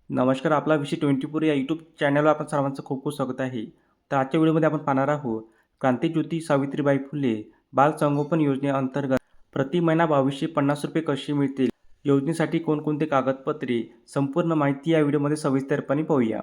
नमस्कार. आपला विषय 24 या यूट्यूब चॅनलवर आपण सर्वांचं खूप खूप स्वागत आहे. तर आजच्या व्हिडिओमध्ये आपण पाहणार आहोत क्रांतीज्योती सावित्रीबाई फुले बाल संगोपन योजनेअंतर्गत प्रति महिना ₹2250 कसे मिळतील? योजनेसाठी कोणकोणते कागदपत्रे? संपूर्ण माहिती या व्हिडिओमध्ये सविस्तरपणे पाहूया.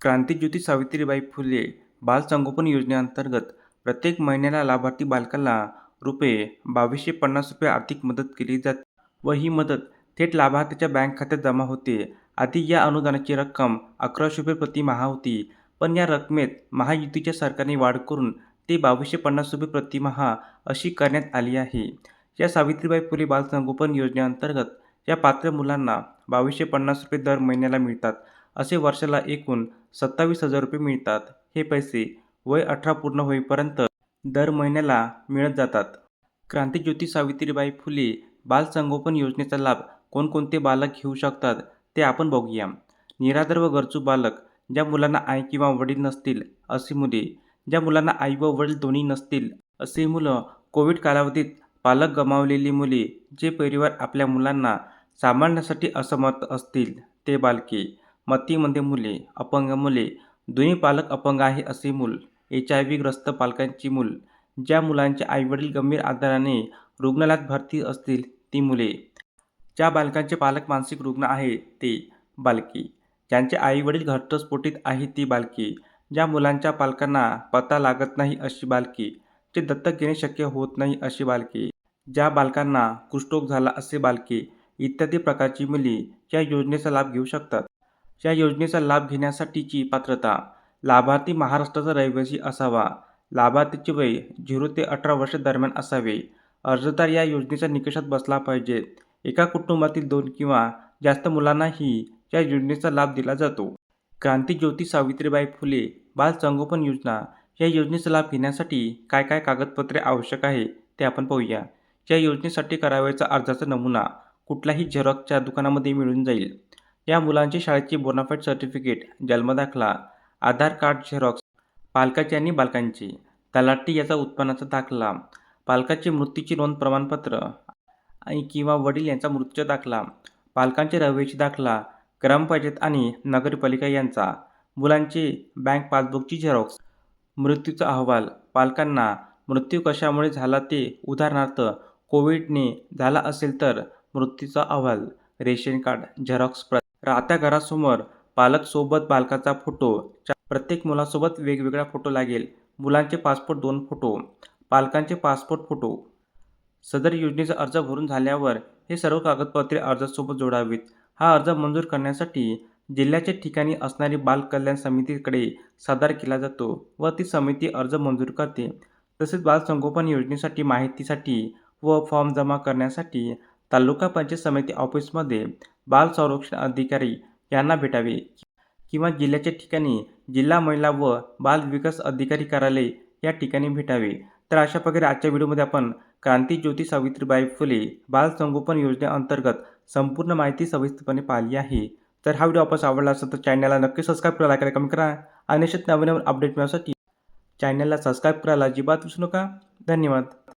क्रांतीज्योती सावित्रीबाई फुले बाल संगोपन योजनेअंतर्गत प्रत्येक महिन्याला लाभार्थी बालकाला ₹2250 आर्थिक मदत केली जाते व ही मदत थेट लाभार्थीच्या बँक खात्यात जमा होते. आधी या अनुदानाची रक्कम ₹1100 प्रतिमाह होती, पण या रकमेत महायुतीच्या सरकारने वाढ करून ते ₹2250 प्रतिमाह अशी करण्यात आली आहे. या सावित्रीबाई फुले बालसंगोपन योजनेअंतर्गत या पात्र मुलांना ₹2250 दर महिन्याला मिळतात. असे वर्षाला एकूण ₹27,000 मिळतात. हे पैसे वय 18 पूर्ण होईपर्यंत दर महिन्याला मिळत जातात. क्रांतीज्योती सावित्रीबाई फुले बालसंगोपन योजनेचा लाभ कोणकोणते बालक घेऊ शकतात ते आपण बघूया. निराधार व गरजू बालक, ज्या मुलांना आई किंवा वडील नसतील अशी मुले, ज्या मुलांना आई व वडील दोन्ही नसतील असे मुलं, कोविड कालावधीत पालक गमावलेली मुले, जे परिवार आपल्या मुलांना सांभाळण्यासाठी असमर्थ असतील ते बालके, मतिमंद मुले, अपंग मुले, दोन्ही पालक अपंग आहे असे मूल, HIV ग्रस्त पालकांची मूल, ज्या मुलांचे आईवडील गंभीर आजाराने रुग्णालयात भरती असतील ती मुले, ज्या बालकांचे पालक मानसिक रुग्ण आहे ते बालके, ज्यांचे आईवडील घटस्फोटित आहे ती बालके, ज्या मुलांच्या पालकांना पत्ता लागत नाही अशी बालके, जे दत्तक घेणे शक्य होत नाही अशी बालके, ज्या बालकांना कुष्ठरोग झाला असे बालके इत्यादी प्रकारची मुले या योजनेचा लाभ घेऊ शकतात. या योजनेचा लाभ घेण्यासाठीची पात्रता: लाभार्थी महाराष्ट्राचा रहिवासी असावा. लाभार्थीचे वय 0 ते 18 वर्ष दरम्यान असावे. अर्जदार या योजनेच्या निकषात बसला पाहिजे. एका कुटुंबातील 2 किंवा जास्त मुलांनाही या योजनेचा लाभ दिला जातो. क्रांतीज्योती सावित्रीबाई फुले बाल संगोपन योजना या योजनेचा लाभ घेण्यासाठी काय काय कागदपत्रे आवश्यक आहे ते आपण पाहूया. या योजनेसाठी करावयाचा अर्जाचा नमुना कुठल्याही झेरॉक्सच्या दुकानामध्ये मिळून जाईल. या मुलांचे शाळेचे बोनाफाईड सर्टिफिकेट, जन्मदाखला, आधार कार्ड झेरॉक्स, पालकाचे आणि बालकांचे, तलाठी याचा उत्पन्नाचा दाखला, पालकाचे मृत्यूची नोंद प्रमाणपत्र आणि किंवा वडील यांचा मृत्यूचा दाखला, पालकांचे रहिवासी दाखला, ग्रामपंचायत आणि नगरपालिका यांचा, मुलांचे बँक पासबुकची झेरॉक्स, मृत्यूचा अहवाल, पालकांना मृत्यू कशामुळे झाला ते, उदाहरणार्थ कोविडने झाला असेल तर मृत्यूचा अहवाल, रेशन कार्ड झेरॉक्स प्रत, राहत्या घरासमोर पालक सोबत बालकाचा फोटो, प्रत्येक मुलासोबत वेगवेगळा फोटो लागेल. मुलांचे पासपोर्ट 2 फोटो, पालकांचे पासपोर्ट फोटो. सदर योजनेचा अर्ज भरून झाल्यावर हे सर्व कागदपत्रे अर्जासोबत जोडावीत. हा अर्ज मंजूर करण्यासाठी जिल्ह्याच्या ठिकाणी असणारी बाल कल्याण समितीकडे सादर केला जातो व ती समिती अर्ज मंजूर करते. तसेच बालसंगोपन योजनेसाठी माहितीसाठी व फॉर्म जमा करण्यासाठी तालुका पंचायत समिती ऑफिसमध्ये बाल संरक्षण अधिकारी यांना भेटावे किंवा जिल्ह्याच्या ठिकाणी जिल्हा महिला व बाल विकास अधिकारी कार्यालय या ठिकाणी भेटावे. तर अशा प्रकारे आजच्या व्हिडिओमध्ये आपण क्रांतीज्योती सावित्रीबाई फुले बाल संगोपन योजनेअंतर्गत संपूर्ण माहिती सविस्तरपणे पाहिली आहे. तर हा व्हिडिओ आपल्याला आवडला असेल तर चॅनलला नक्की सबस्क्राईब करा, लाईक करा, कमेंट करा आणि असेच नवीन अपडेट मिळवण्यासाठी चॅनलला सबस्क्राईब करायला अजिबात विसरू नका. धन्यवाद.